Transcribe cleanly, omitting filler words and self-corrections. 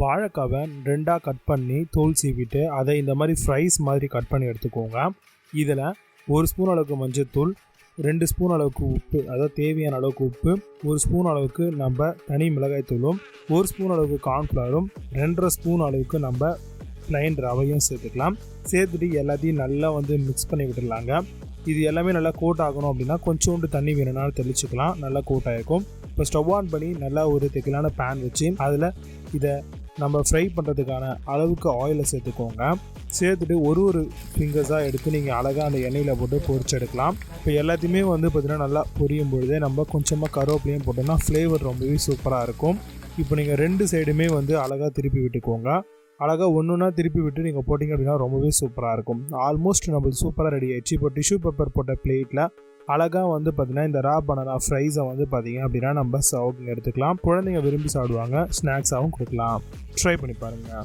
வாழைக்காவை 2ஆக cut பண்ணி தோல் சீவிட்டு அதை இந்த மாதிரி ஃப்ரைஸ் மாதிரி கட் பண்ணி எடுத்துக்கோங்க. இதில் 1 ஸ்பூன் அளவுக்கு மஞ்சள்தூள், 2 ஸ்பூன் அளவுக்கு உப்பு, அதாவது தேவையான அளவுக்கு உப்பு, 1 ஸ்பூன் அளவுக்கு நம்ம தனி மிளகாய் தூளும், 1 ஸ்பூன் அளவுக்கு கார்ன்ஃப்ளவரும், 2.5 ஸ்பூன் அளவுக்கு நம்ம ப்ளைன் ரவையும் சேர்த்துக்கலாம். சேர்த்துட்டு எல்லாத்தையும் நல்லா மிக்ஸ் பண்ணி விட்டுடலாங்க. இது எல்லாமே நல்லா கோட் ஆகணும் அப்படின்னா கொஞ்சோண்டு தண்ணி வேணும்னாலும் தெளிச்சுக்கலாம். நல்லா கோட் ஆகிருக்கும். இப்போ ஸ்டவ் ஆன் பண்ணி நல்லா ஒரு திக்கிலான பேன் வச்சு அதில் இதை நம்ம ஃப்ரை பண்ணுறதுக்கான அளவுக்கு ஆயிலை சேர்த்துக்கோங்க. சேர்த்துட்டு ஒரு ஃபிங்கர்ஸாக எடுத்து நீங்கள் அழகாக அந்த எண்ணெயில் போட்டு பொரிச்சு எடுக்கலாம். இப்போ எல்லாத்தையுமே பார்த்திங்கன்னா நல்லா பொரியும் பொழுதே நம்ம கொஞ்சமாக கருவேப்பிலையும் போட்டோம்னா ஃப்ளேவர் ரொம்பவே சூப்பராக இருக்கும். இப்போ நீங்கள் 2 சைடுமே அழகாக திருப்பி விட்டுக்கோங்க. அழகாக ஒன்றுனா திருப்பி விட்டு நீங்கள் போட்டிங்க அப்படின்னா ரொம்பவே சூப்பராக இருக்கும். ஆல்மோஸ்ட் நம்மளுக்கு சூப்பராக ரெடி ஆகிடுச்சு. இப்போ டிஷ்யூ பேப்பர் போட்ட பிளேட்டில் அழகாக பார்த்திங்கன்னா இந்த ரா பனானா ஃப்ரைஸை பார்த்திங்க அப்படின்னா நம்ம சர்விங் எடுத்துக்கலாம். குழந்தைங்க விரும்பி சாப்பிடுவாங்க. ஸ்நாக்ஸாகவும் கொடுக்கலாம். ட்ரை பண்ணி பாருங்கள்.